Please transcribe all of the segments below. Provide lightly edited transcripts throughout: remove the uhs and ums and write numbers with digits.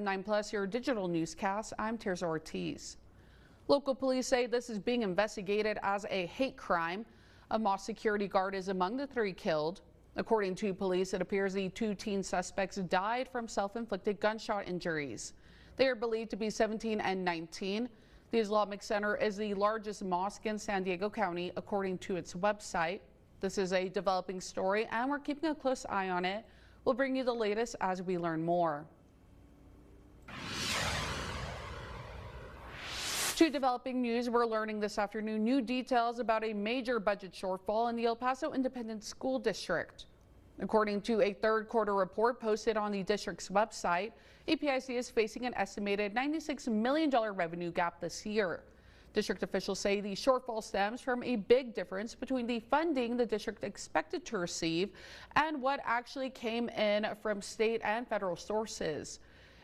9 Plus, your digital newscast. I'm Tirza Ortiz. Local police say this is being investigated as a hate crime. A mosque security guard is among the 3 killed. According to police, it appears the 2 teen suspects died from self-inflicted gunshot injuries. They are believed to be 17 and 19. The Islamic Center is the largest mosque in San Diego County, according to its website. This is a developing story, and we're keeping a close eye on it. We'll bring you the latest as we learn more. To developing news, we're learning this afternoon new details about a major budget shortfall in the El Paso Independent School District. According to a third-quarter report posted on the district's website, EPISD is facing an estimated $96 million revenue gap this year. District officials say the shortfall stems from a big difference between the funding the district expected to receive and what actually came in from state and federal sources.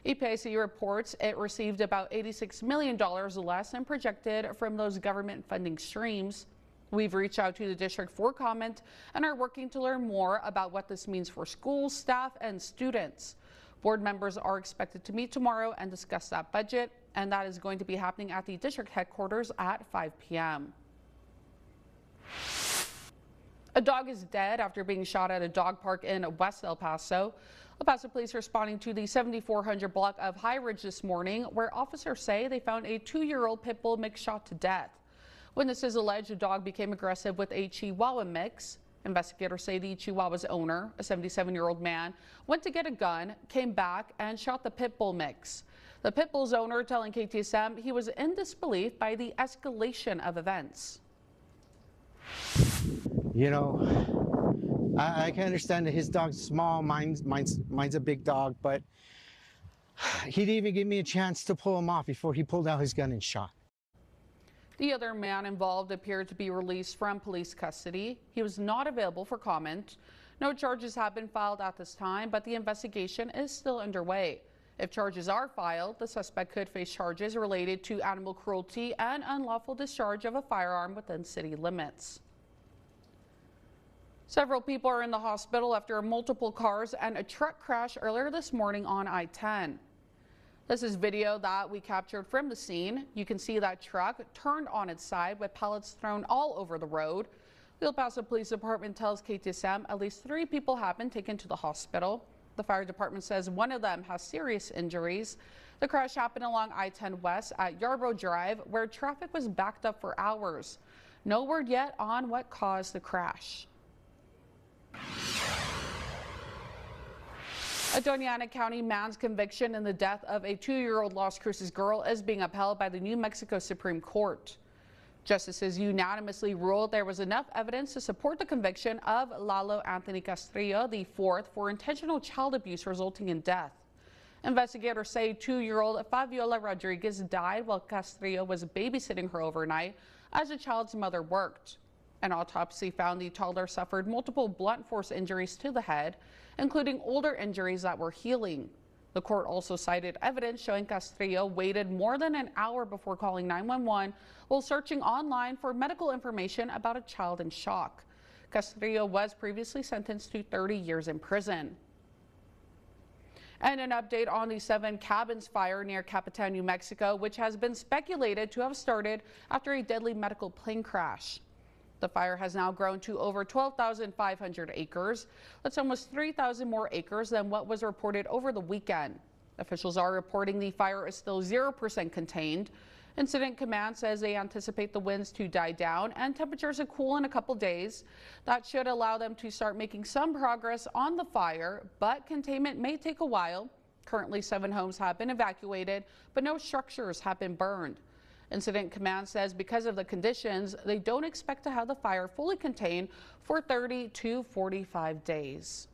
EPISD reports it received about $86 million less than projected from those government funding streams. We've reached out to the district for comment and are working to learn more about what this means for schools, staff, and students. Board members are expected to meet tomorrow and discuss that budget, and that is going to be happening at the district headquarters at 5 p.m. A dog is dead after being shot at a dog park in West El Paso. El Paso police responding to the 7400 block of High Ridge this morning, where officers say they found a 2-year-old pit bull mix shot to death. Witnesses allege the dog became aggressive with a Chihuahua mix. Investigators say the Chihuahua's owner, a 77-year-old man, went to get a gun, came back, and shot the pit bull mix. The pit bull's owner telling KTSM he was in disbelief by the escalation of events. You know, I can understand that his dog's small, mine's a big dog, but he didn't even give me a chance to pull him off before he pulled out his gun and shot. The other man involved appeared to be released from police custody. He was not available for comment. No charges have been filed at this time, but the investigation is still underway. If charges are filed, the suspect could face charges related to animal cruelty and unlawful discharge of a firearm within city limits. Several people are in the hospital after multiple cars and a truck crash earlier this morning on I-10. This is video that we captured from the scene. You can see that truck turned on its side with pallets thrown all over the road. The El Paso Police Department tells KTSM at least 3 people have been taken to the hospital. The fire department says one of them has serious injuries. The crash happened along I-10 West at Yarborough Drive, where traffic was backed up for hours. No word yet on what caused the crash. A Doña Ana County man's conviction in the death of a 2-year-old Las Cruces girl is being upheld by the New Mexico Supreme Court. Justices unanimously ruled there was enough evidence to support the conviction of Lalo Anthony Castrillo IV for intentional child abuse resulting in death. Investigators say 2-year-old Fabiola Rodriguez died while Castrillo was babysitting her overnight as the child's mother worked. An autopsy found the toddler suffered multiple blunt force injuries to the head, including older injuries that were healing. The court also cited evidence showing Castrillo waited more than an hour before calling 911 while searching online for medical information about a child in shock. Castrillo was previously sentenced to 30 years in prison. And an update on the 7 Cabins fire near Capitan, New Mexico, which has been speculated to have started after a deadly medical plane crash. The fire has now grown to over 12,500 acres. That's almost 3,000 more acres than what was reported over the weekend. Officials are reporting the fire is still 0% contained. Incident Command says they anticipate the winds to die down and temperatures to cool in a couple days. That should allow them to start making some progress on the fire, but containment may take a while. Currently, 7 homes have been evacuated, but no structures have been burned. Incident Command says because of the conditions, they don't expect to have the fire fully contained for 30 to 45 days.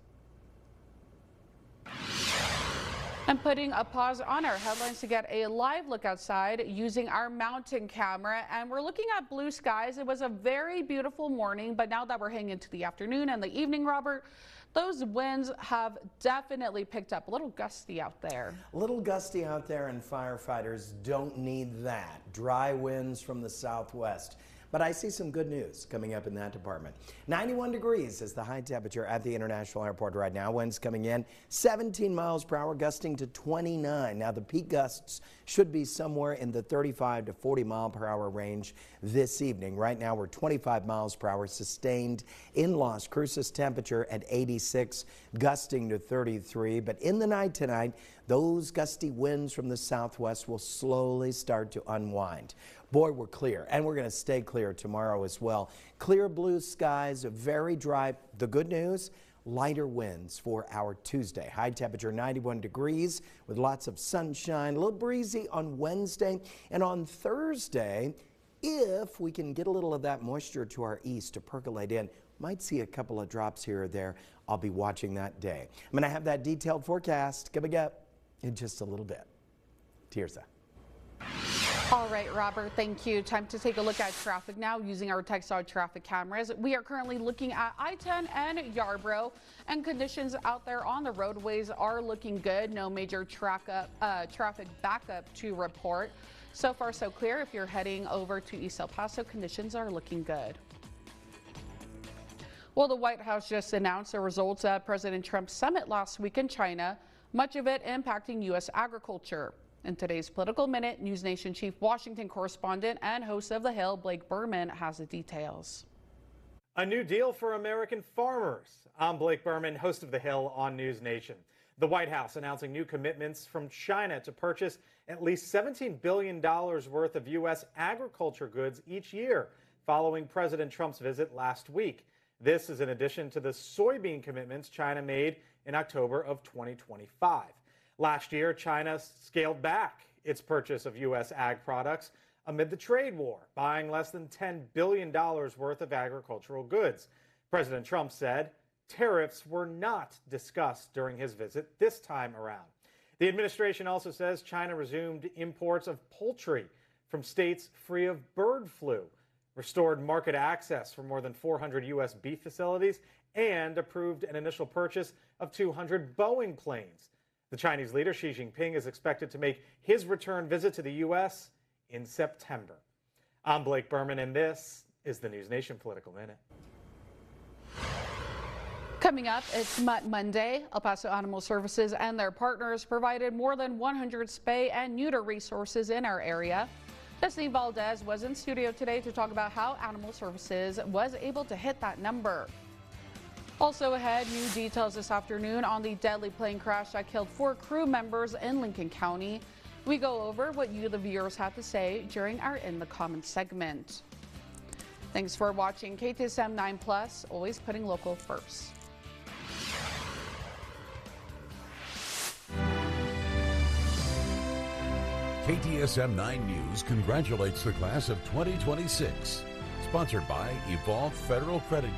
And putting a pause on our headlines to get a live look outside using our mountain camera, and we're looking at blue skies. It was a very beautiful morning, but now that we're heading into the afternoon and the evening, Robert, those winds have definitely picked up. A little gusty out there. A little gusty out there, and firefighters don't need that. Dry winds from the southwest. But I see some good news coming up in that department. 91 degrees is the high temperature at the International Airport right now. Winds coming in 17 miles per hour, gusting to 29. Now the peak gusts should be somewhere in the 35 to 40 mile per hour range this evening. Right now we're 25 miles per hour sustained in Las Cruces, temperature at 86, gusting to 33. But in the night tonight, those gusty winds from the southwest will slowly start to unwind. Boy, we're clear, and we're going to stay clear tomorrow as well. Clear blue skies, very dry. The good news, lighter winds for our Tuesday. High temperature 91 degrees with lots of sunshine, a little breezy on Wednesday. And on Thursday, if we can get a little of that moisture to our east to percolate in, might see a couple of drops here or there. I'll be watching that day. I'm going to have that detailed forecast coming up in just a little bit. Tirza. All right, Robert, thank you. Time to take a look at traffic now using our Texas traffic cameras. We are currently looking at I-10 and Yarborough, and conditions out there on the roadways are looking good. No major traffic backup to report. So far, so clear. If you're heading over to East El Paso, conditions are looking good. Well, the White House just announced the results of President Trump's summit last week in China, much of it impacting U.S. agriculture. In today's Political Minute, News Nation Chief Washington correspondent and host of The Hill, Blake Berman, has the details. A new deal for American farmers. I'm Blake Berman, host of The Hill on News Nation. The White House announcing new commitments from China to purchase at least $17 billion worth of U.S. agriculture goods each year, following President Trump's visit last week. This is in addition to the soybean commitments China made in October of 2025. Last year, China scaled back its purchase of U.S. ag products amid the trade war, buying less than $10 billion worth of agricultural goods. President Trump said tariffs were not discussed during his visit this time around. The administration also says China resumed imports of poultry from states free of bird flu, restored market access for more than 400 U.S. beef facilities, and approved an initial purchase of 200 Boeing planes. The Chinese leader, Xi Jinping, is expected to make his return visit to the U.S. in September. I'm Blake Berman, and this is the News Nation Political Minute. Coming up, it's Mutt Monday. El Paso Animal Services and their partners provided more than 100 spay and neuter resources in our area. Destiny Valdez was in studio today to talk about how Animal Services was able to hit that number. Also ahead, new details this afternoon on the deadly plane crash that killed 4 crew members in Lincoln County. We go over what you, the viewers, have to say during our In the Comments segment. Thanks for watching KTSM 9+, always putting local first. KTSM 9 News congratulates the class of 2026. Sponsored by Evolve Federal Credit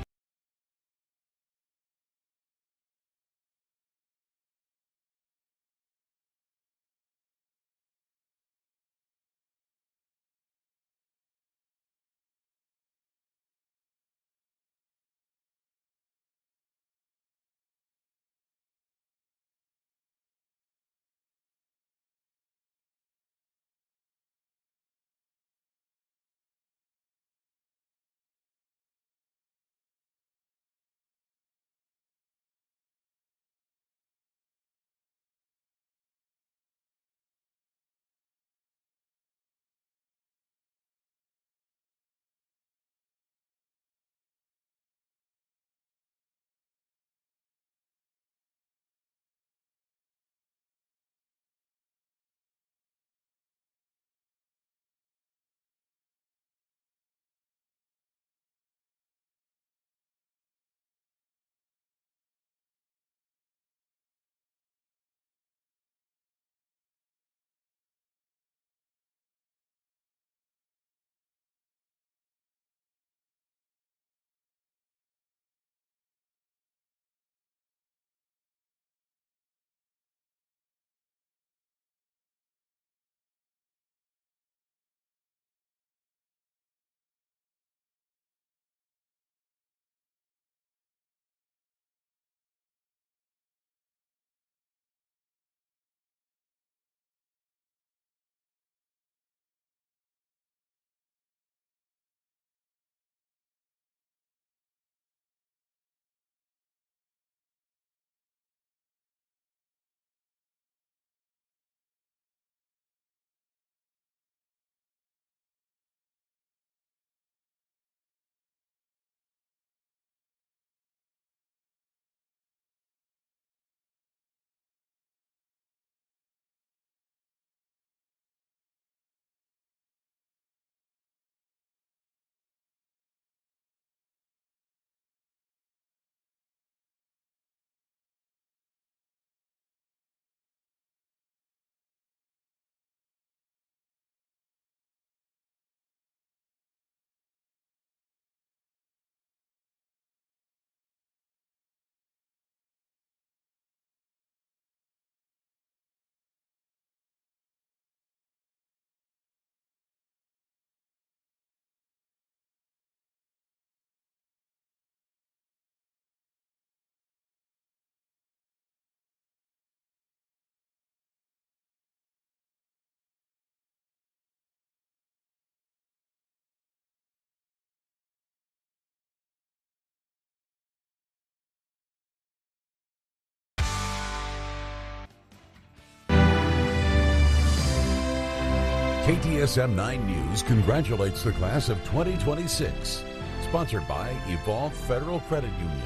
KTSM 9 News congratulates the class of 2026. Sponsored by Evolve Federal Credit Union.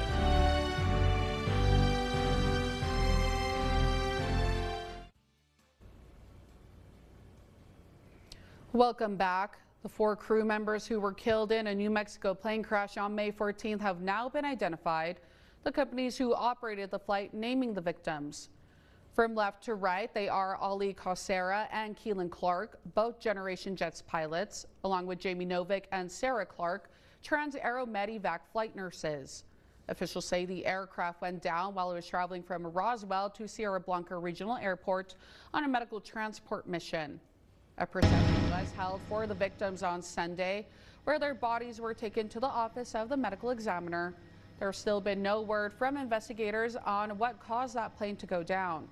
Welcome back. The 4 crew members who were killed in a New Mexico plane crash on May 14th have now been identified. The companies who operated the flight naming the victims. From left to right, they are Ali Cosera and Keelan Clark, both Generation Jets pilots, along with Jamie Novick and Sarah Clark, Trans-Aero Medivac flight nurses. Officials say the aircraft went down while it was traveling from Roswell to Sierra Blanca Regional Airport on a medical transport mission. A procession was held for the victims on Sunday, where their bodies were taken to the office of the medical examiner. There's still been no word from investigators on what caused that plane to go down.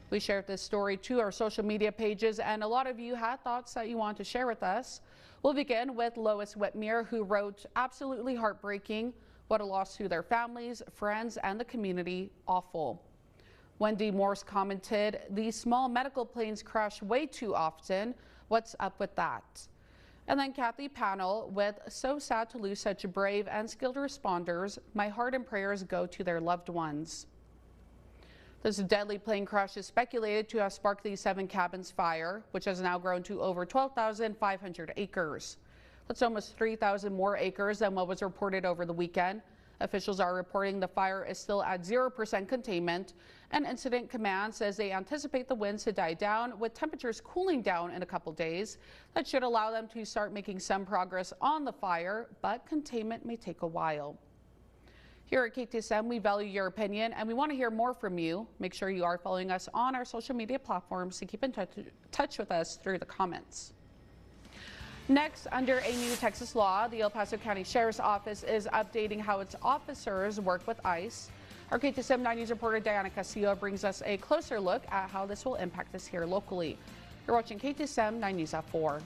We shared this story to our social media pages, and a lot of you had thoughts that you want to share with us. We'll begin with Lois Whitmere, who wrote, "Absolutely heartbreaking. What a loss to their families, friends, and the community. Awful." Wendy Morse commented, "These small medical planes crash way too often. What's up with that?" And then Kathy Panel with, "So sad to lose such brave and skilled responders. My heart and prayers go to their loved ones." This deadly plane crash is speculated to have sparked the Seven Cabins fire, which has now grown to over 12,500 acres. That's almost 3,000 more acres than what was reported over the weekend. Officials are reporting the fire is still at 0% containment, and Incident Command says they anticipate the winds to die down with temperatures cooling down in a couple days. That should allow them to start making some progress on the fire, but containment may take a while. Here at KTSM, we value your opinion and we want to hear more from you. Make sure you are following us on our social media platforms to keep in touch with us through the comments. Next, under a new Texas law, the El Paso County Sheriff's Office is updating how its officers work with ICE. Our KTSM 9 News reporter Diana Castillo brings us a closer look at how this will impact us here locally. You're watching KTSM 9 News at 4.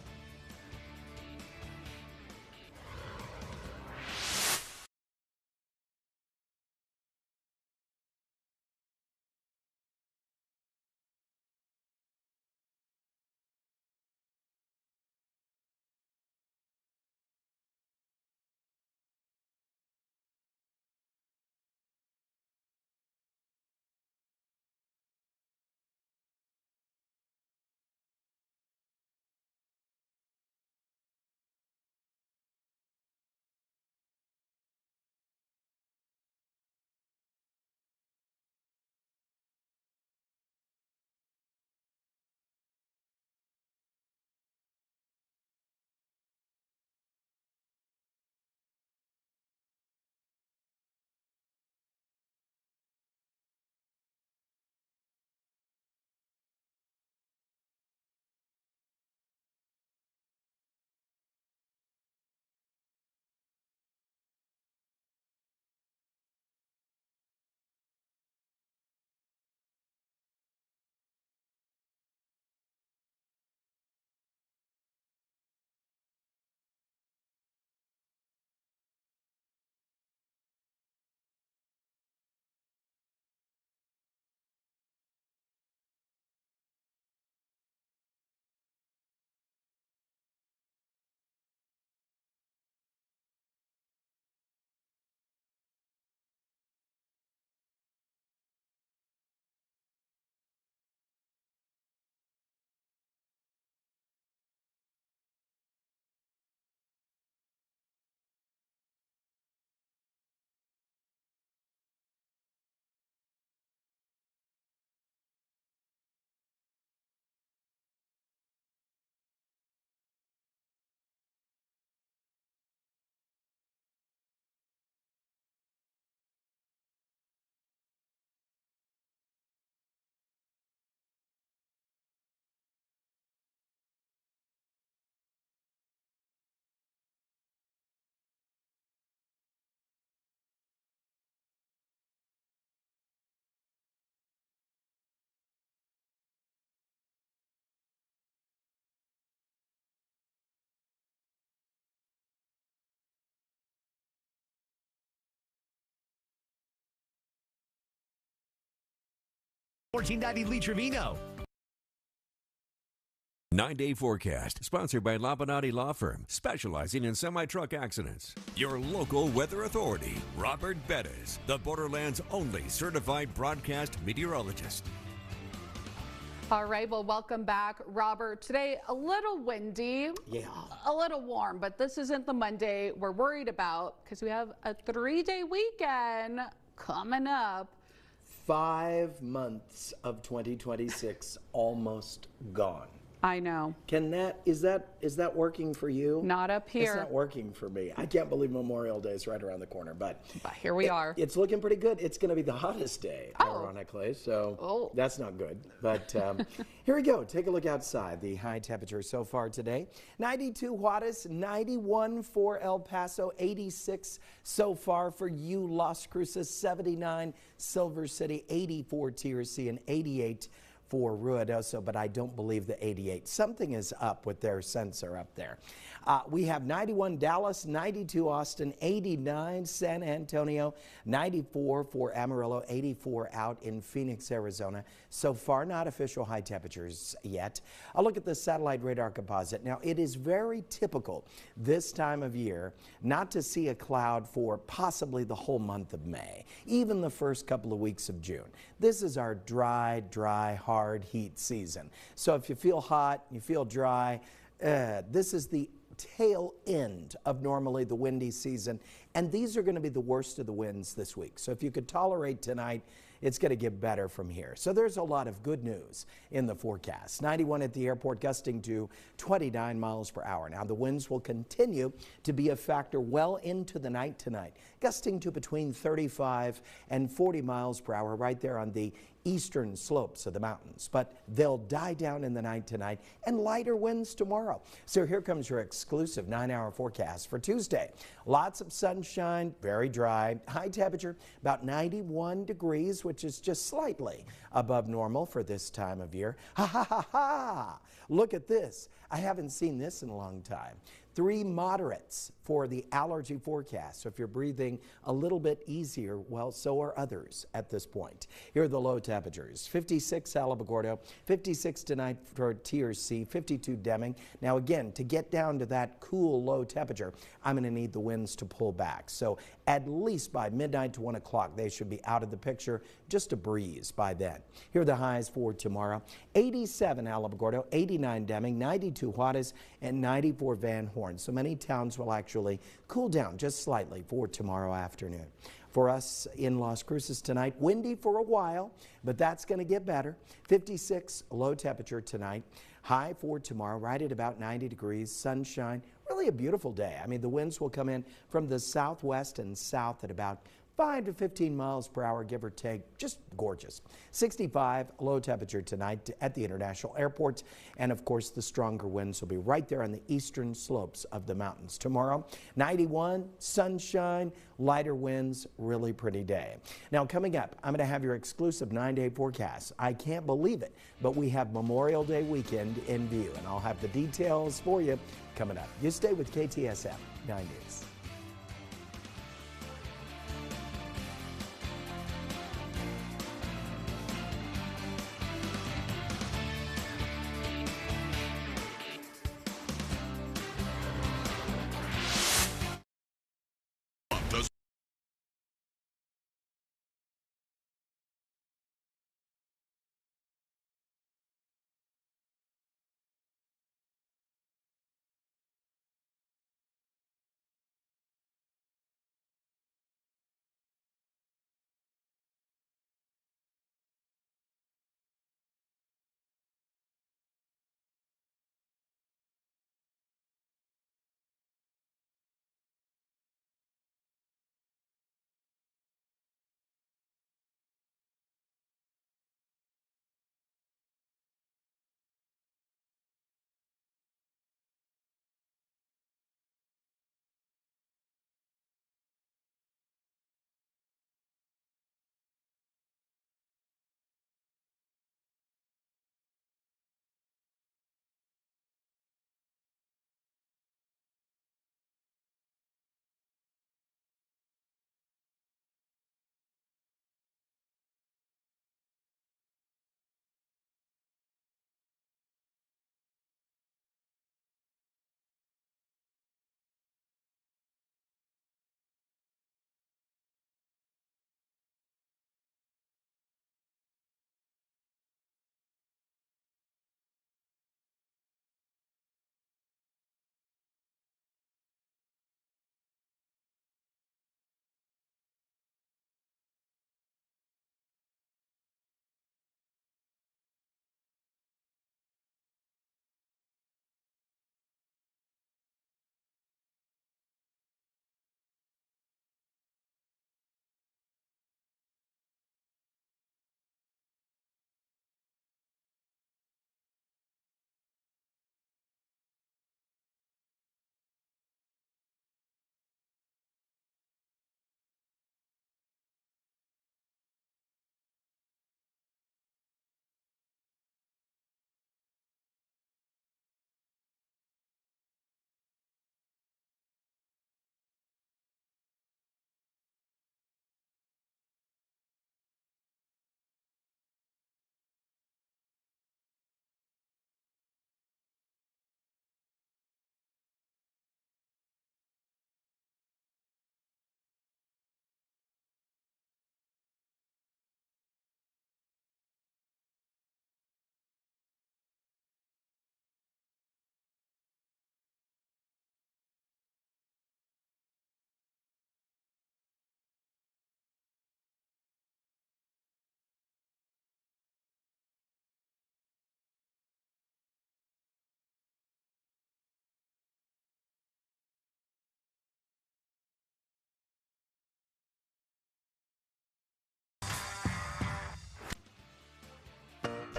$14.90 Lee Trevino. 9-day forecast, sponsored by Labonati Law Firm, specializing in semi-truck accidents. Your local weather authority, Robert Bettis, the Borderland's only certified broadcast meteorologist. All right, well, welcome back, Robert. Today, a little windy, a little warm, but this isn't the Monday we're worried about because we have a 3-day weekend coming up. 5 months of 2026 almost gone. I know. Is that working for you? Not up here. It's not working for me. I can't believe Memorial Day is right around the corner, but here we are. It's looking pretty good. It's going to be the hottest day, ironically, so that's not good. But here we go. Take a look outside. The high temperature so far today: 92 Juarez, 91 for El Paso, 86 so far for you, Las Cruces, 79 Silver City, 84 Tirza, and 88 for Ruidoso, but I don't believe the 88. Something is up with their sensor up there. We have 91 Dallas, 92 Austin, 89 San Antonio, 94 for Amarillo, 84 out in Phoenix, Arizona. So far, not official high temperatures yet. A look at the satellite radar composite. Now, it is very typical this time of year not to see a cloud for possibly the whole month of May, even the first couple of weeks of June. This is our dry, hard heat season. So if you feel hot, you feel dry, this is the tail end of normally the windy season, and these are going to be the worst of the winds this week. So if you could tolerate tonight, it's going to get better from here. So there's a lot of good news in the forecast. 91 at the airport, gusting to 29 miles per hour. Now the winds will continue to be a factor well into the night tonight, gusting to between 35 and 40 miles per hour right there on the eastern slopes of the mountains, but they'll die down in the night tonight and lighter winds tomorrow. So here comes your exclusive 9-hour forecast for Tuesday. Lots of sunshine, very dry, high temperature about 91 degrees, which is just slightly above normal for this time of year. Ha ha ha ha! Look at this. I haven't seen this in a long time. 3 moderates for the allergy forecast. So if you're breathing a little bit easier, well, so are others at this point. Here are the low temperatures: 56 Alamogordo, 56 tonight for Tirza, 52 Deming. Now again, to get down to that cool low temperature, I'm going to need the winds to pull back. So at least by midnight to 1 o'clock, they should be out of the picture. Just a breeze by then. Here are the highs for tomorrow: 87 Alamogordo, 89 Deming, 92 Juarez, and 94 Van Horn. So many towns will actually cool down just slightly for tomorrow afternoon. For us in Las Cruces tonight, windy for a while, but that's going to get better. 56 low temperature tonight. High for tomorrow, right at about 90 degrees, sunshine. Really a beautiful day. I mean, the winds will come in from the southwest and south at about 5 to 15 miles per hour, give or take. Just gorgeous. 65 low temperature tonight at the international airport. And of course, the stronger winds will be right there on the eastern slopes of the mountains. Tomorrow, 91, sunshine, lighter winds, really pretty day. Now coming up, I'm going to have your exclusive 9-day forecast. I can't believe it, but we have Memorial Day weekend in view, and I'll have the details for you coming up. You stay with KTSM 9 News.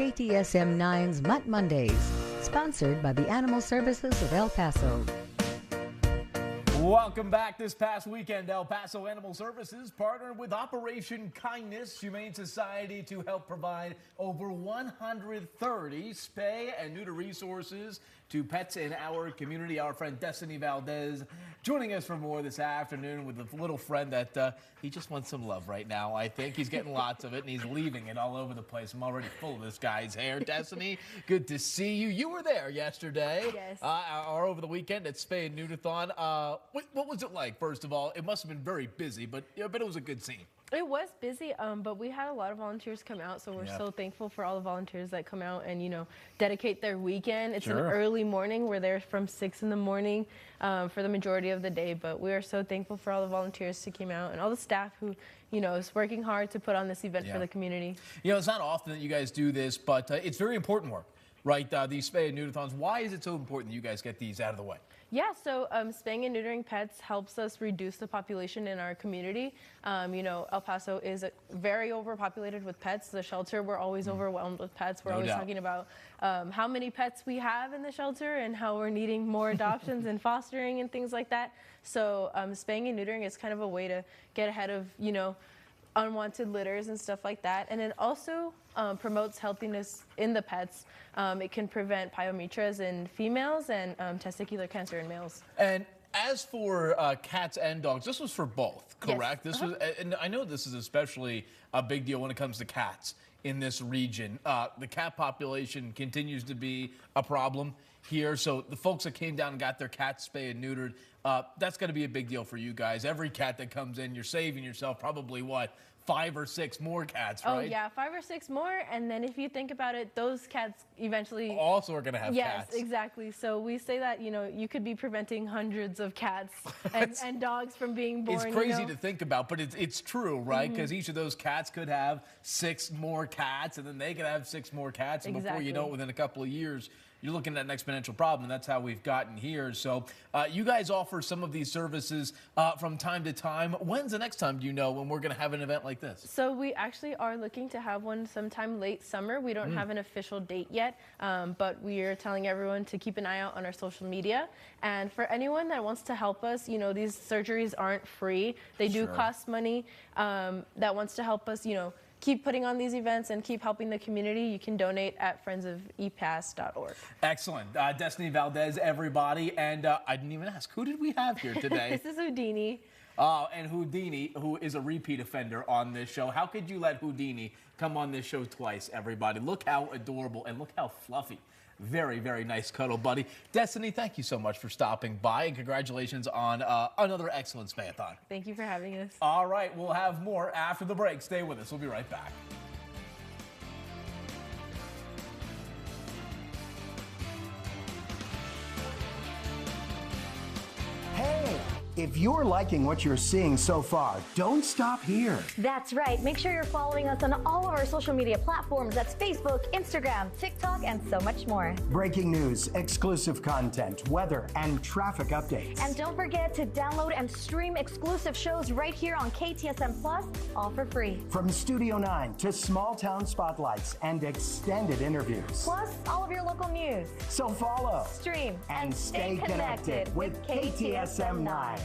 KTSM 9's Mutt Mondays, sponsored by the Animal Services of El Paso. Welcome back. This past weekend, El Paso Animal Services partnered with Operation Kindness Humane Society to help provide over 130 spay and neuter resources to pets in our community. Our friend Destiny Valdez joining us for more this afternoon with a little friend that he just wants some love right now. I think he's getting lots of it and he's leaving it all over the place. I'm already full of this guy's hair. Destiny, good to see you. You were there yesterday. Yes. Or over the weekend at Spay and Neuterthon. What was it like, first of all? It must have been very busy, but I bet it was a good scene. It was busy, but we had a lot of volunteers come out, so we're so thankful for all the volunteers that come out and, you know, dedicate their weekend. It's an early morning. We're there from 6 in the morning for the majority of the day, but we are so thankful for all the volunteers who came out and all the staff who, you know, is working hard to put on this event for the community. You know, it's not often that you guys do this, but it's very important work, right? These spay and neuterthons. Why is it so important that you guys get these out of the way? Yeah, so spaying and neutering pets helps us reduce the population in our community. You know, El Paso is very overpopulated with pets. The shelter, we're always overwhelmed with pets. We're always talking about how many pets we have in the shelter and how we're needing more adoptions and fostering and things like that. So spaying and neutering is kind of a way to get ahead of, you know, unwanted litters and stuff like that. And it also promotes healthiness in the pets. It can prevent pyometras in females and testicular cancer in males. And as for cats and dogs, this was for both, correct? Yes. This was, and I know this is especially a big deal when it comes to cats in this region. The cat population continues to be a problem here. So the folks that came down and got their cats spayed and neutered, that's going to be a big deal for you guys. Every cat that comes in, you're saving yourself probably, what, 5 or 6 more cats, right? Oh, yeah, 5 or 6 more. And then if you think about it, those cats eventually also are going to have cats. Yes, exactly. So we say that, you know, you could be preventing hundreds of cats and dogs from being born. It's crazy to think about, but it's true, right? Because each of those cats could have 6 more cats, and then they could have 6 more cats. And before you know it, within a couple of years, you're looking at an exponential problem, and that's how we've gotten here. So you guys offer some of these services from time to time. When's the next time, do you know, when we're going to have an event like this? So we actually are looking to have one sometime late summer. We don't have an official date yet, but we are telling everyone to keep an eye out on our social media. And for anyone that wants to help us, you know, these surgeries aren't free. They do cost money. That wants to help us, you know, keep putting on these events and keep helping the community, you can donate at friendsofepis.org. Excellent. Destiny Valdez, everybody. And I didn't even ask, who did we have here today? This is Houdini. And Houdini, who is a repeat offender on this show. How could you let Houdini come on this show twice, everybody? Look how adorable and look how fluffy. Very, very nice cuddle buddy. Destiny, thank you so much for stopping by, and congratulations on another excellent Spayathon. Thank you for having us. All right, we'll have more after the break. Stay with us. We'll be right back. Hey, if you're liking what you're seeing so far, don't stop here. That's right. Make sure you're following us on all of our social media platforms. That's Facebook, Instagram, TikTok, and so much more. Breaking news, exclusive content, weather, and traffic updates. And don't forget to download and stream exclusive shows right here on KTSM Plus, all for free. From Studio 9 to small town spotlights and extended interviews. Plus, all of your local news. So follow, stream, and stay connected with KTSM 9.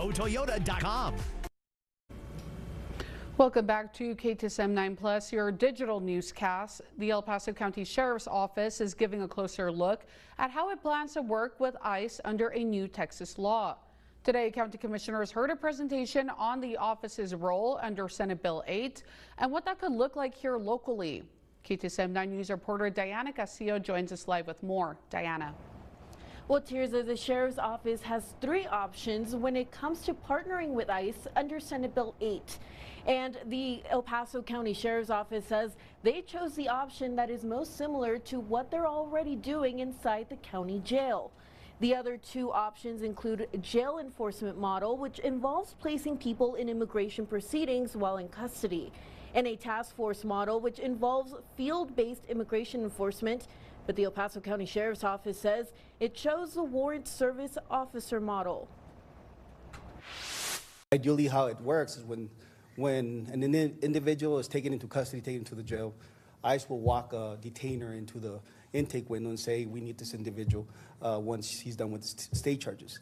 elpasotoyota.com. Welcome back to KTSM 9+, your digital newscast. The El Paso County Sheriff's Office is giving a closer look at how it plans to work with ICE under a new Texas law. Today, County Commissioners heard a presentation on the office's role under Senate Bill 8 and what that could look like here locally. KTSM 9 News reporter Diana Castillo joins us live with more. Diana. Well, Tirza, the Sheriff's Office has 3 options when it comes to partnering with ICE under Senate Bill 8. And the El Paso County Sheriff's Office says they chose the option that is most similar to what they're already doing inside the county jail. The other 2 options include a jail enforcement model, which involves placing people in immigration proceedings while in custody, and a task force model, which involves field-based immigration enforcement. But the El Paso County Sheriff's Office says it chose the warrant service officer model. Ideally, how it works is when an individual is taken into custody, taken to the jail, ICE will walk a detainer into the intake window and say, we need this individual once he's done with state charges.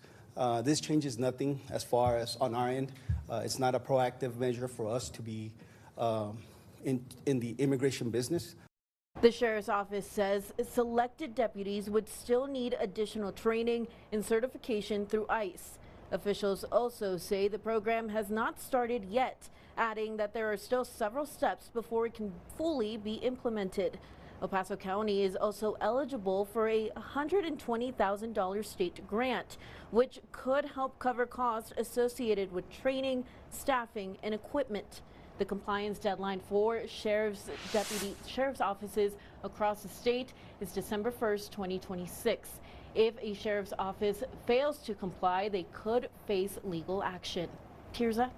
This changes nothing as far as on our end. It's not a proactive measure for us to be in the immigration business. The Sheriff's Office says selected deputies would still need additional training and certification through ICE. Officials also say the program has not started yet, adding that there are still several steps before it can fully be implemented. El Paso County is also eligible for a $120,000 state grant, which could help cover costs associated with training, staffing, and equipment. The compliance deadline for sheriff's offices across the state is December 1st, 2026. If a sheriff's office fails to comply, they could face legal action. Tirza?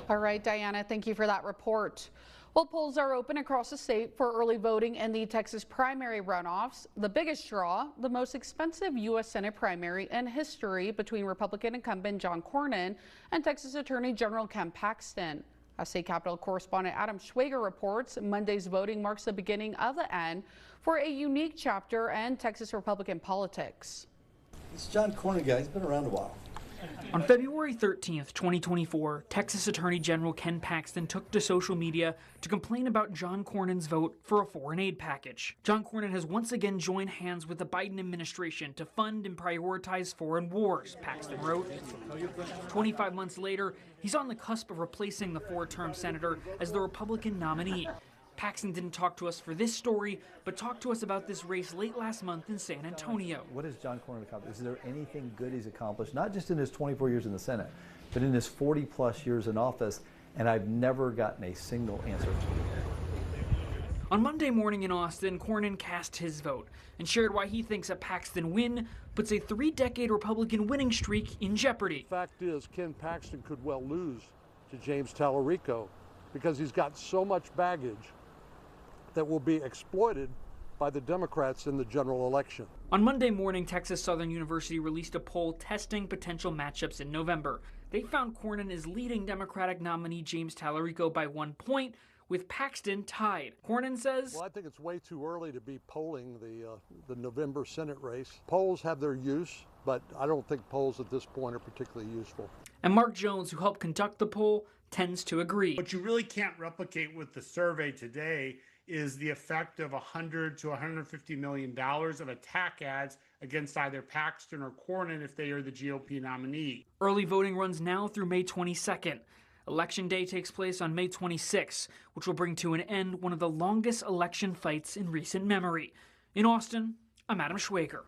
All right, Diana, thank you for that report. Well, polls are open across the state for early voting in the Texas primary runoffs. The biggest draw, the most expensive U.S. Senate primary in history between Republican incumbent John Cornyn and Texas Attorney General Ken Paxton. As State Capitol correspondent Adam Schwager reports, Monday's voting marks the beginning of the end for a unique chapter in Texas Republican politics. This John Cornyn guy, he's been around a while. On February 13th, 2024, Texas Attorney General Ken Paxton took to social media to complain about John Cornyn's vote for a foreign aid package. John Cornyn has once again joined hands with the Biden administration to fund and prioritize foreign wars, Paxton wrote. 25 months later, he's on the cusp of replacing the 4-term senator as the Republican nominee. Paxton didn't talk to us for this story, but talked to us about this race late last month in San Antonio. What has John Cornyn accomplished? Is there anything good he's accomplished, not just in his 24 years in the Senate, but in his 40-plus years in office? And I've never gotten a single answer. On Monday morning in Austin, Cornyn cast his vote and shared why he thinks a Paxton win puts a 3-decade Republican winning streak in jeopardy. The fact is, Ken Paxton could well lose to James Tallarico because he's got so much baggage that will be exploited by the Democrats in the general election. On Monday morning, Texas Southern University released a poll testing potential matchups in November. They found Cornyn is leading Democratic nominee James Tallarico by 1 point, with Paxton tied. Cornyn says, well, I think it's way too early to be polling the November Senate race. Polls have their use, but I don't think polls at this point are particularly useful. And Mark Jones, who helped conduct the poll, tends to agree. What you really can't replicate with the survey today is the effect of $100 to $150 million of attack ads against either Paxton or Cornyn if they are the GOP nominee. Early voting runs now through May 22nd. Election Day takes place on May 26, which will bring to an end one of the longest election fights in recent memory. In Austin, I'm Adam Schwager.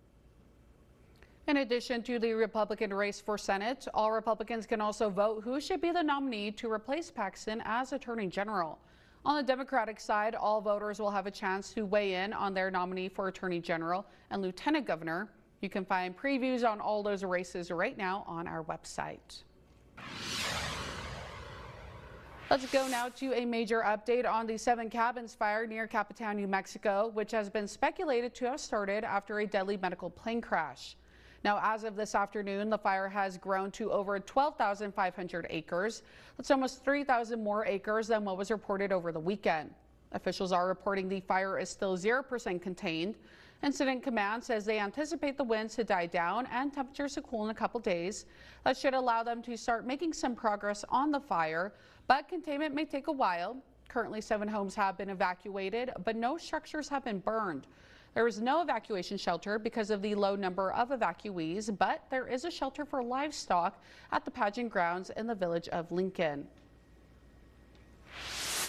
In addition to the Republican race for Senate, all Republicans can also vote who should be the nominee to replace Paxton as Attorney General. On the Democratic side, all voters will have a chance to weigh in on their nominee for Attorney General and Lieutenant Governor. You can find previews on all those races right now on our website. Let's go now to a major update on the 7 Cabins fire near Capitan, New Mexico, which has been speculated to have started after a deadly medical plane crash. Now, as of this afternoon, the fire has grown to over 12,500 acres. That's almost 3,000 more acres than what was reported over the weekend. Officials are reporting the fire is still 0% contained. Incident Command says they anticipate the winds to die down and temperatures to cool in a couple days. That should allow them to start making some progress on the fire, but containment may take a while. Currently, 7 homes have been evacuated, but no structures have been burned. There is no evacuation shelter because of the low number of evacuees, but there is a shelter for livestock at the pageant grounds in the village of Lincoln.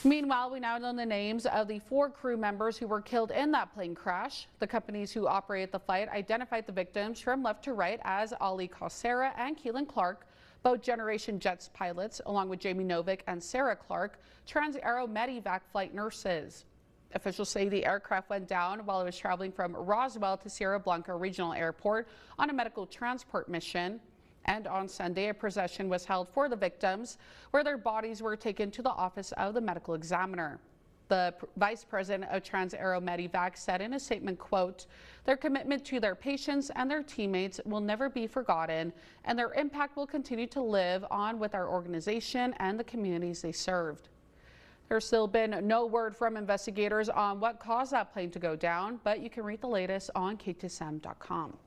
Meanwhile, we now know the names of the 4 crew members who were killed in that plane crash. The companies who operated the flight identified the victims from left to right as Ali Calcera and Keelan Clark, both Generation Jets pilots, along with Jamie Novick and Sarah Clark, Trans-Aero Medivac flight nurses. Officials say the aircraft went down while it was traveling from Roswell to Sierra Blanca Regional Airport on a medical transport mission. And on Sunday, a procession was held for the victims, where their bodies were taken to the office of the medical examiner. The vice president of Trans-Aero Medivac said in a statement, quote, "Their commitment to their patients and their teammates will never be forgotten, and their impact will continue to live on with our organization and the communities they served." There's still been no word from investigators on what caused that plane to go down, but you can read the latest on KTSM.com.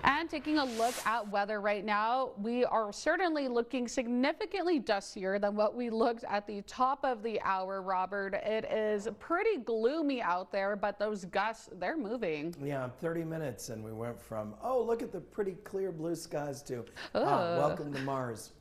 And taking a look at weather right now, we are certainly looking significantly dustier than what we looked at the top of the hour, Robert. It is pretty gloomy out there, but those gusts, they're moving. Yeah, 30 minutes and we went from, oh, look at the pretty clear blue skies to, welcome to Mars.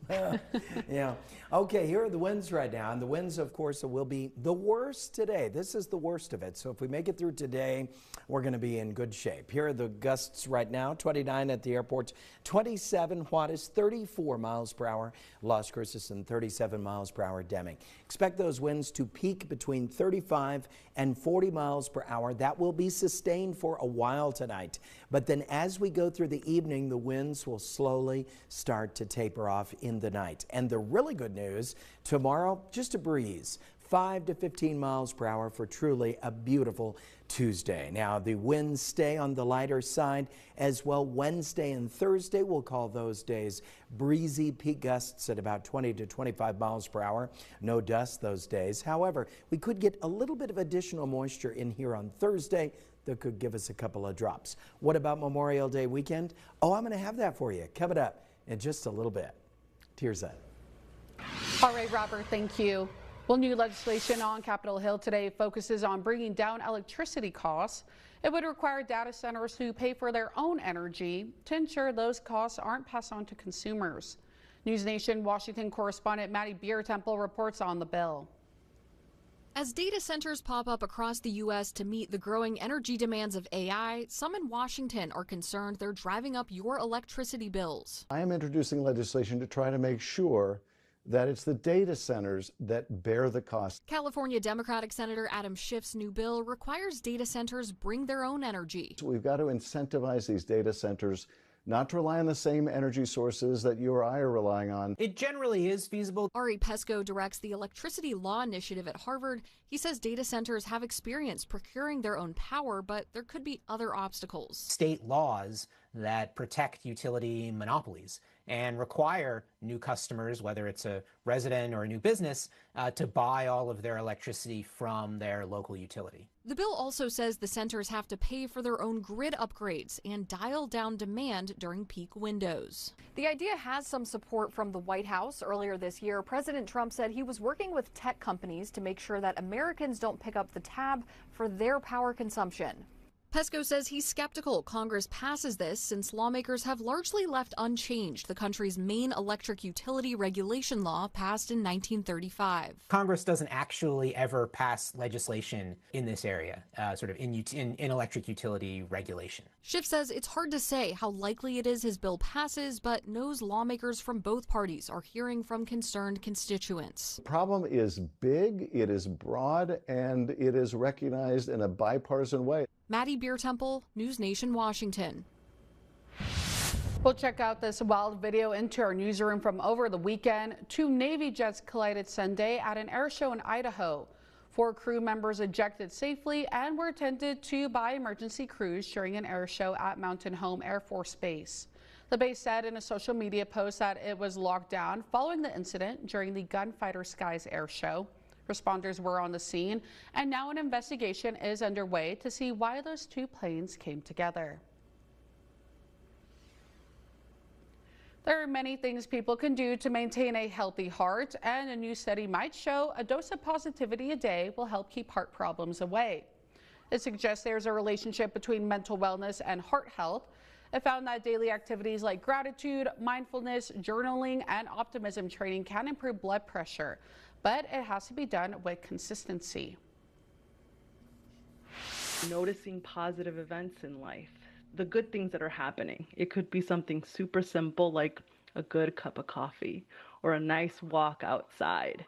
Yeah. Okay, here are the winds right now. And the winds, of course, will be the worst today. This is the worst of it. So if we make it through today, we're going to be in good shape. Here are the gusts right now. 29 at the airport, 27 Juarez, 34 miles per hour, Las Cruces, and 37 miles per hour Deming. Expect those winds to peak between 35 and 40 miles per hour. That will be sustained for a while tonight. But then as we go through the evening, the winds will slowly start to taper off in the night. And the really good news, tomorrow, just a breeze. 5 to 15 miles per hour for truly a beautiful Tuesday. Now, the winds stay on the lighter side as well. Wednesday and Thursday, we'll call those days breezy, peak gusts at about 20 to 25 miles per hour. No dust those days. However, we could get a little bit of additional moisture in here on Thursday that could give us a couple of drops. What about Memorial Day weekend? Oh, I'm going to have that for you coming up in just a little bit. Tirza. All right, Robert, thank you. Well, new legislation on Capitol Hill today focuses on bringing down electricity costs. It would require data centers to pay for their own energy to ensure those costs aren't passed on to consumers. News Nation Washington correspondent Maddie Biertemple reports on the bill. As data centers pop up across the U.S. to meet the growing energy demands of AI, some in Washington are concerned they're driving up your electricity bills. I am introducing legislation to try to make sure that it's the data centers that bear the cost. California Democratic Senator Adam Schiff's new bill requires data centers bring their own energy. So we've got to incentivize these data centers not to rely on the same energy sources that you or I are relying on. It generally is feasible. Ari Pesco directs the Electricity Law Initiative at Harvard. He says data centers have experience procuring their own power, but there could be other obstacles. State laws that protect utility monopolies and require new customers, whether it's a resident or a new business, to buy all of their electricity from their local utility. The bill also says the centers have to pay for their own grid upgrades and dial down demand during peak windows. The idea has some support from the White House. Earlier this year, President Trump said he was working with tech companies to make sure that Americans don't pick up the tab for their power consumption. Pesco says he's skeptical Congress passes this since lawmakers have largely left unchanged the country's main electric utility regulation law passed in 1935. Congress doesn't actually ever pass legislation in this area, sort of in electric utility regulation. Schiff says it's hard to say how likely it is his bill passes, but knows lawmakers from both parties are hearing from concerned constituents. The problem is big, it is broad, and it is recognized in a bipartisan way. Maddie Biertemple, News Nation, Washington. We'll check out this wild video into our newsroom from over the weekend. 2 Navy jets collided Sunday at an air show in Idaho. 4 crew members ejected safely and were attended to by emergency crews during an air show at Mountain Home Air Force Base. The base said in a social media post that it was locked down following the incident during the Gunfighter Skies air show. Responders were on the scene, and now an investigation is underway to see why those two planes came together. There are many things people can do to maintain a healthy heart, and a new study might show a dose of positivity a day will help keep heart problems away. It suggests there's a relationship between mental wellness and heart health. It found that daily activities like gratitude, mindfulness, journaling, and optimism training can improve blood pressure, but it has to be done with consistency. Noticing positive events in life, the good things that are happening. It could be something super simple like a good cup of coffee or a nice walk outside.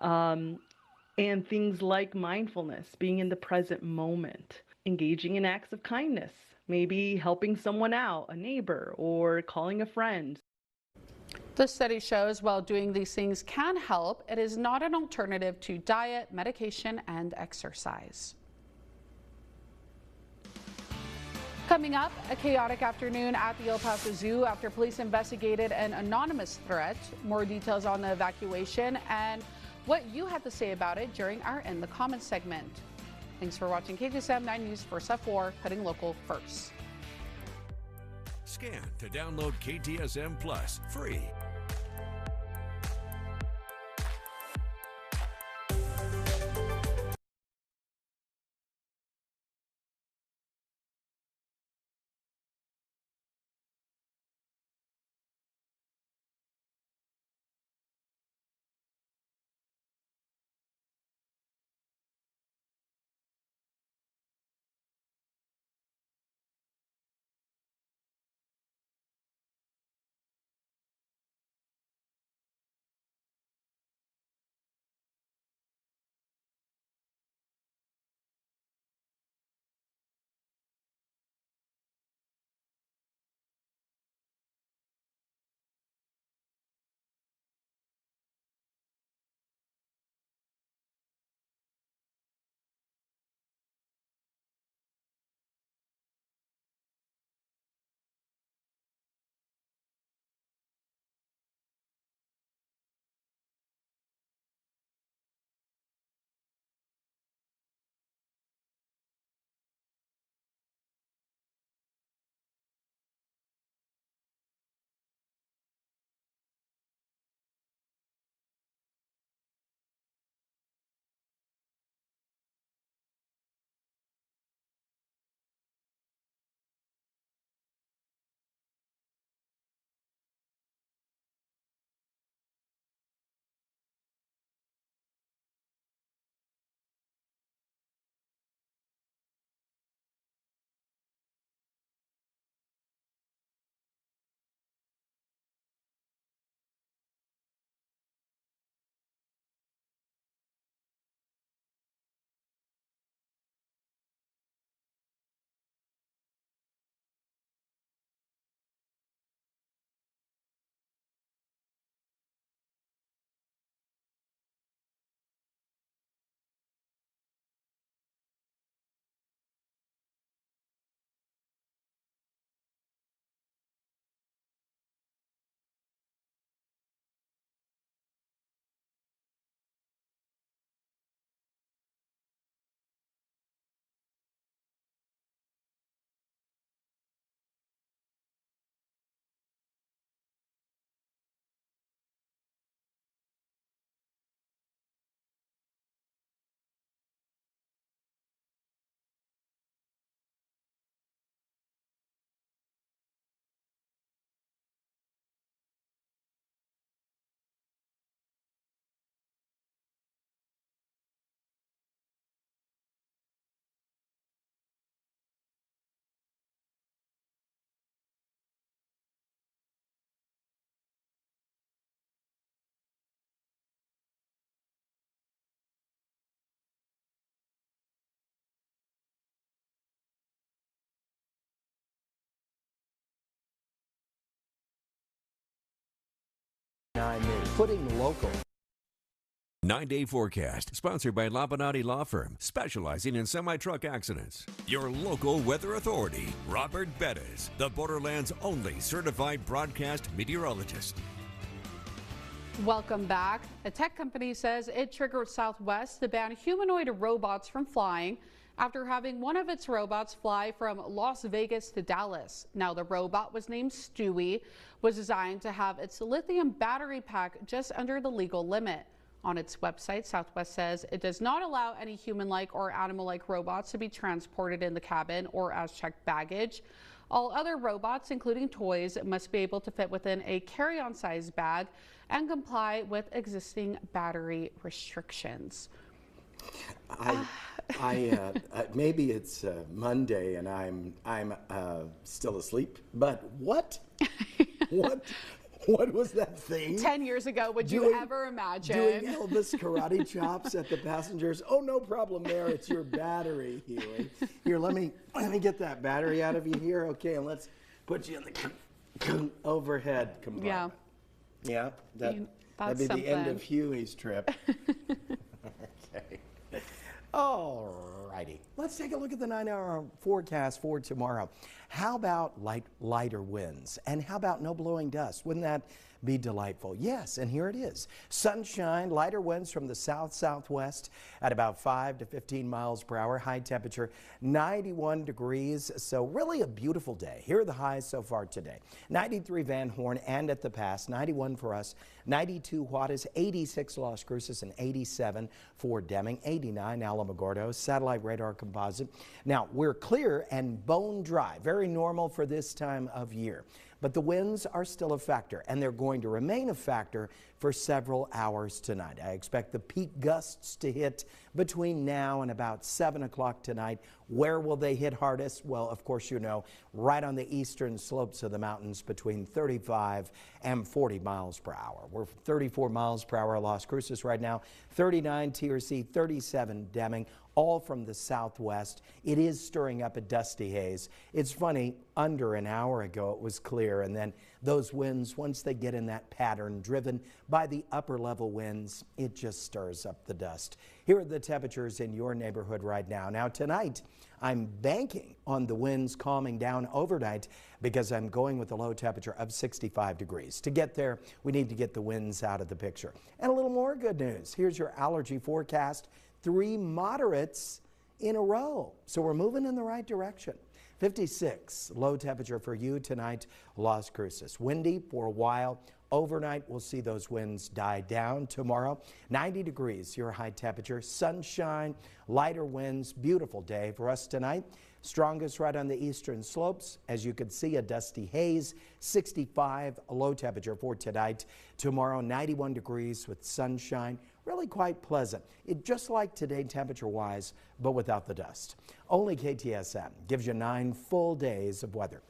And things like mindfulness, being in the present moment, engaging in acts of kindness, maybe helping someone out, a neighbor, or calling a friend. The study shows while doing these things can help, it is not an alternative to diet, medication, and exercise. Coming up, a chaotic afternoon at the El Paso Zoo after police investigated an anonymous threat. More details on the evacuation and what you had to say about it during our In the Comments segment. Thanks for watching KTSM 9 News First at 4, putting local first. Scan to download KTSM Plus free. Putting local. 9-day forecast, sponsored by Labonati Law Firm, specializing in semi-truck accidents. Your local weather authority, Robert Bettis, the Borderland's only certified broadcast meteorologist. Welcome back. A tech company says it triggered Southwest to ban humanoid robots from flying after having one of its robots fly from Las Vegas to Dallas. Now, the robot was named Stewie, was designed to have its lithium battery pack just under the legal limit. On its website, Southwest says it does not allow any human-like or animal-like robots to be transported in the cabin or as checked baggage. All other robots, including toys, must be able to fit within a carry-on size bag and comply with existing battery restrictions. Maybe it's Monday and I'm still asleep, but what? What was that thing? 10 years ago, would you ever imagine? Doing Elvis karate chops at the passengers. Oh, no problem there. It's your battery, Huey. Here, let me get that battery out of you here. Okay, and let's put you in the overhead compartment. Yeah, that'd be the end of Huey's trip. Okay. All righty. Let's take a look at the 9-hour forecast for tomorrow. How about lighter winds? And how about no blowing dust? Wouldn't that be delightful? Yes, and here it is. Sunshine, lighter winds from the south-southwest at about 5 to 15 miles per hour. High temperature 91 degrees. So really a beautiful day. Here are the highs so far today. 93 Van Horn and at the pass. 91 for us. 92 Juarez, 86 Las Cruces, and 87 for Deming. 89 Alamogordo. Satellite radar composite. Now we're clear and bone dry. Very normal for this time of year. But the winds are still a factor, and they're going to remain a factor for several hours tonight. I expect the peak gusts to hit between now and about 7 o'clock tonight. Where will they hit hardest? Well, of course, you know, right on the eastern slopes of the mountains between 35 and 40 miles per hour. We're 34 miles per hour Las Cruces right now, 39 Tirza, 37 Deming, all from the southwest. It is stirring up a dusty haze. It's funny, under an hour ago it was clear, and then those winds, once they get in that pattern driven by the upper level winds, it just stirs up the dust. Here are the temperatures in your neighborhood right now. Now tonight, I'm banking on the winds calming down overnight because I'm going with a low temperature of 65 degrees. To get there, we need to get the winds out of the picture. And a little more good news. Here's your allergy forecast. 3 moderates in a row. So we're moving in the right direction. 56 low temperature for you tonight, Las Cruces. Windy for a while. Overnight, we'll see those winds die down tomorrow. 90 degrees, your high temperature. Sunshine, lighter winds, beautiful day for us tonight. Strongest right on the eastern slopes. As you can see, a dusty haze. 65 low temperature for tonight. Tomorrow, 91 degrees with sunshine. Really quite pleasant. It just like today temperature-wise, but without the dust. Only KTSM gives you 9 full days of weather.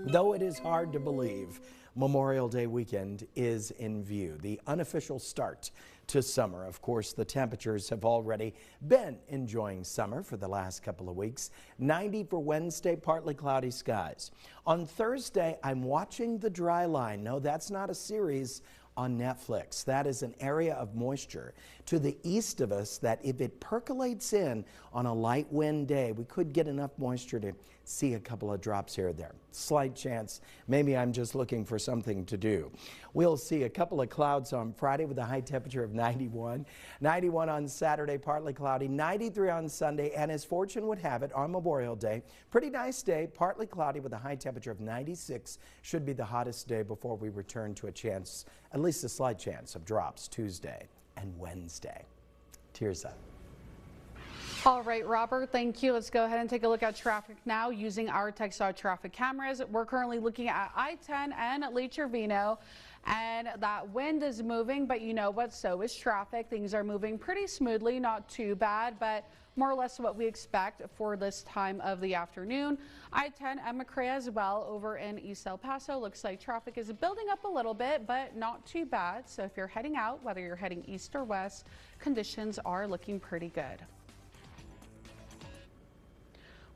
Though it is hard to believe, Memorial Day weekend is in view. The unofficial start to summer. Of course, the temperatures have already been enjoying summer for the last couple of weeks. 90 for Wednesday, partly cloudy skies. On Thursday, I'm watching the dry line. No, that's not a series on Netflix. That is an area of moisture to the east of us that if it percolates in on a light wind day, we could get enough moisture to see a couple of drops here or there. Slight chance. Maybe I'm just looking for something to do. We'll see a couple of clouds on Friday with a high temperature of 91. 91 on Saturday, partly cloudy. 93 on Sunday, and as fortune would have it, on Memorial Day, pretty nice day, partly cloudy with a high temperature of 96. Should be the hottest day before we return to a chance, at least a slight chance, of drops Tuesday and Wednesday. Tirza. All right, Robert, thank you. Let's go ahead and take a look at traffic now using our TechStar traffic cameras. We're currently looking at I-10 and Lake Trevino, and that wind is moving, but you know what? So is traffic. Things are moving pretty smoothly, not too bad, but more or less what we expect for this time of the afternoon. I-10 and McRae as well over in East El Paso. Looks like traffic is building up a little bit, but not too bad. So if you're heading out, whether you're heading east or west, conditions are looking pretty good.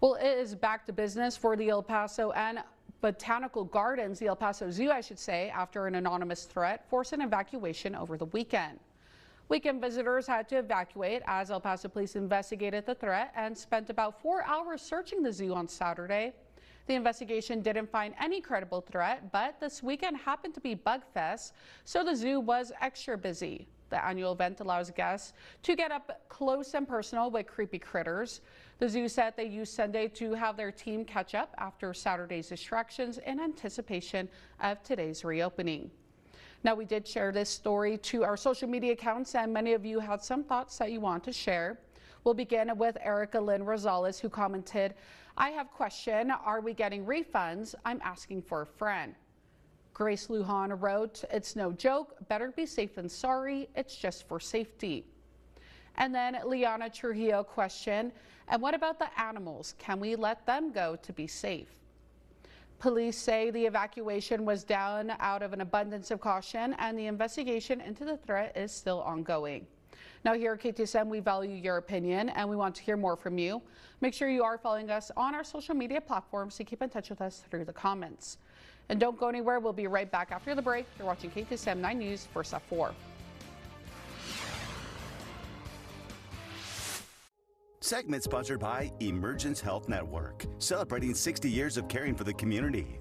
Well, it is back to business for the El Paso and Botanical Gardens, the El Paso Zoo, I should say, after an anonymous threat forced an evacuation over the weekend. Weekend visitors had to evacuate as El Paso police investigated the threat and spent about 4 hours searching the zoo on Saturday. The investigation didn't find any credible threat, but this weekend happened to be Bugfest, so the zoo was extra busy. The annual event allows guests to get up close and personal with creepy critters. The zoo said they used Sunday to have their team catch up after Saturday's distractions in anticipation of today's reopening. Now, we did share this story to our social media accounts, and many of you had some thoughts that you want to share. We'll begin with Erica Lynn Rosales, who commented, "I have question, are we getting refunds? I'm asking for a friend." Grace Lujan wrote, "It's no joke, better be safe than sorry, it's just for safety." And then Liana Trujillo questioned, "And what about the animals? Can we let them go to be safe?" Police say the evacuation was done out of an abundance of caution, and the investigation into the threat is still ongoing. Now, here at KTSM, we value your opinion and we want to hear more from you. Make sure you are following us on our social media platforms to keep in touch with us through the comments. And don't go anywhere. We'll be right back after the break. You're watching KTSM 9 News, first at 4. Segment sponsored by Emergence Health Network, celebrating 60 years of caring for the community.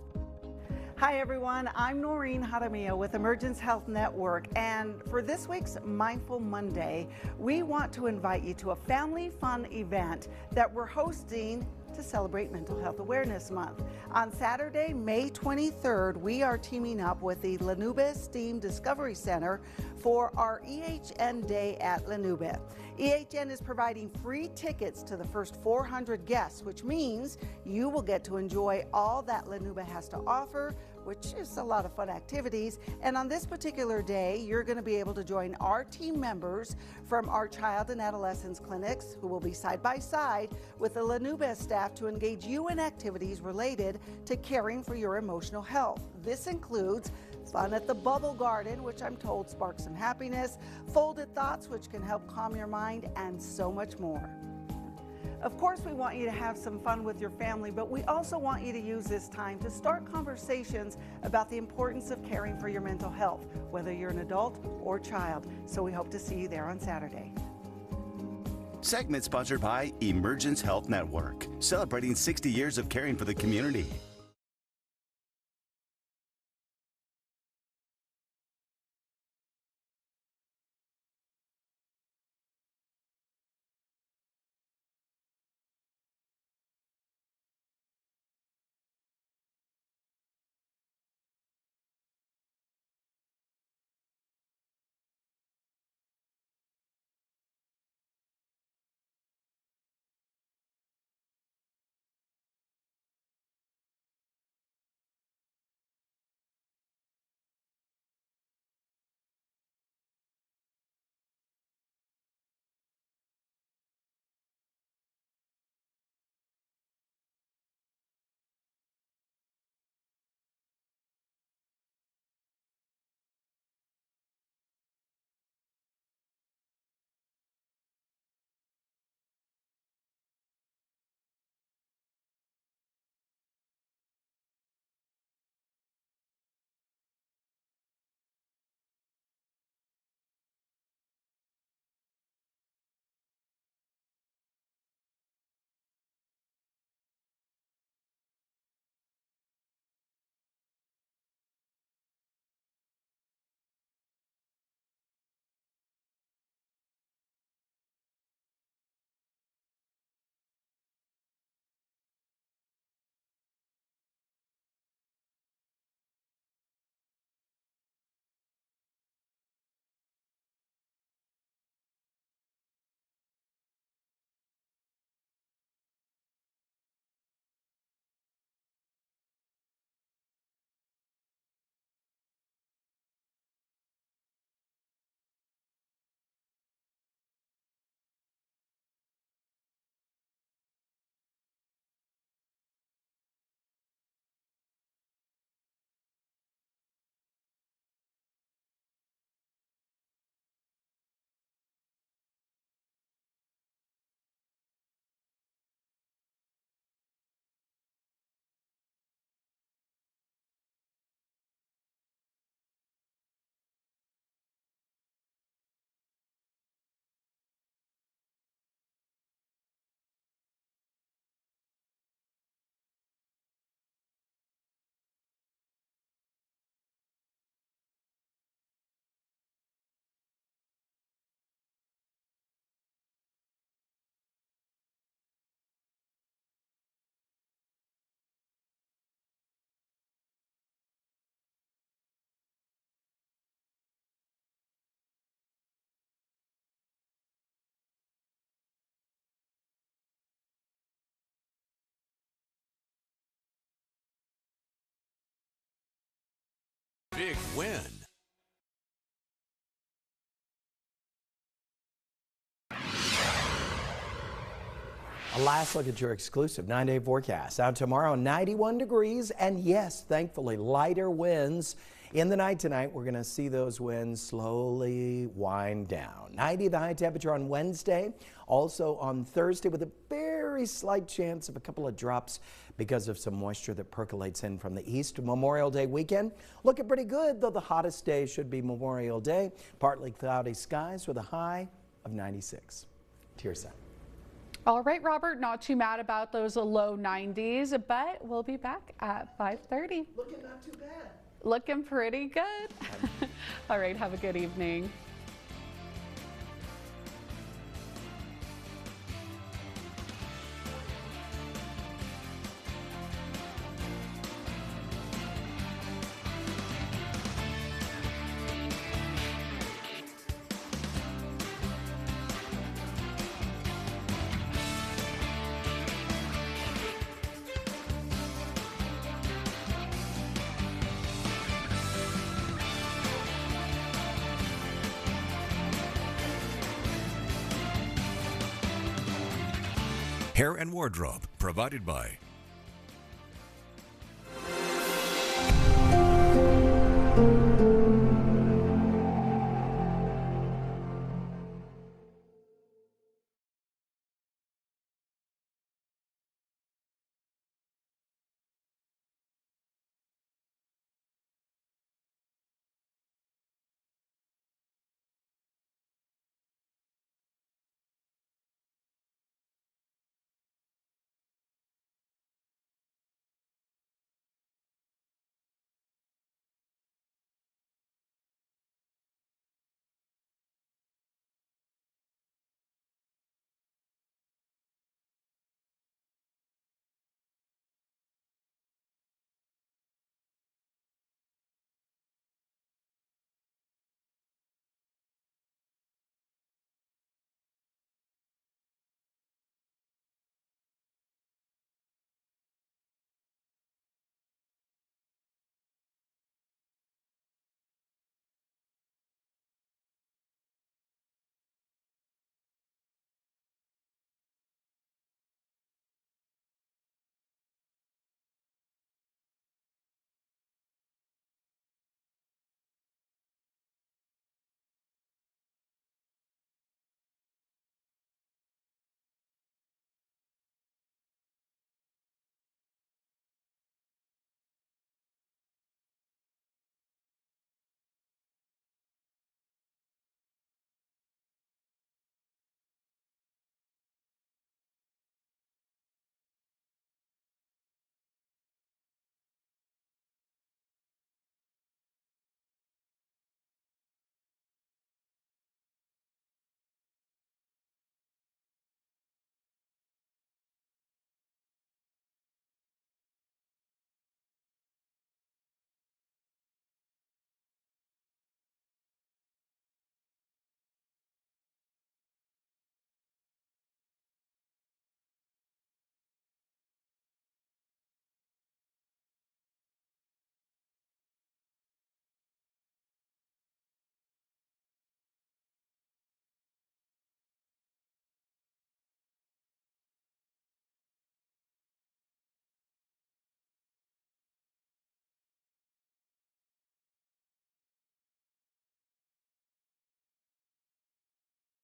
Hi everyone, I'm Noreen Jaramillo with Emergence Health Network, and for this week's Mindful Monday, we want to invite you to a family fun event that we're hosting to celebrate Mental Health Awareness Month. On Saturday, May 23rd, we are teaming up with the Lanube STEAM Discovery Center for our EHN Day at Lanube. EHN is providing free tickets to the first 400 guests, which means you will get to enjoy all that Lanube has to offer, which is a lot of fun activities. And on this particular day, you're going to be able to join our team members from our child and adolescence clinics, who will be side by side with the Lanube staff to engage you in activities related to caring for your emotional health. This includes fun at the Bubble Garden, which I'm told sparks some happiness, folded thoughts, which can help calm your mind, and so much more. Of course, we want you to have some fun with your family, but we also want you to use this time to start conversations about the importance of caring for your mental health, whether you're an adult or child. So we hope to see you there on Saturday. Segment sponsored by Emergence Health Network, celebrating 60 years of caring for the community. big win. A last look at your exclusive 9-day forecast. Out tomorrow, 91 degrees, and yes, thankfully, lighter winds. In the night tonight, we're going to see those winds slowly wind down. 90 the high temperature on Wednesday. Also on Thursday, with a very slight chance of a couple of drops because of some moisture that percolates in from the east. Memorial Day weekend looking pretty good, though the hottest day should be Memorial Day. Partly cloudy skies with a high of 96. Tirza. All right, Robert, not too mad about those low 90s, but we'll be back at 5:30. Looking not too bad. Looking pretty good. All right, have a good evening. Hair and wardrobe provided by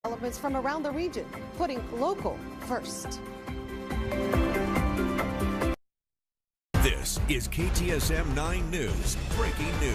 Developments from around the region, putting local first. This is KTSM 9 News, breaking news.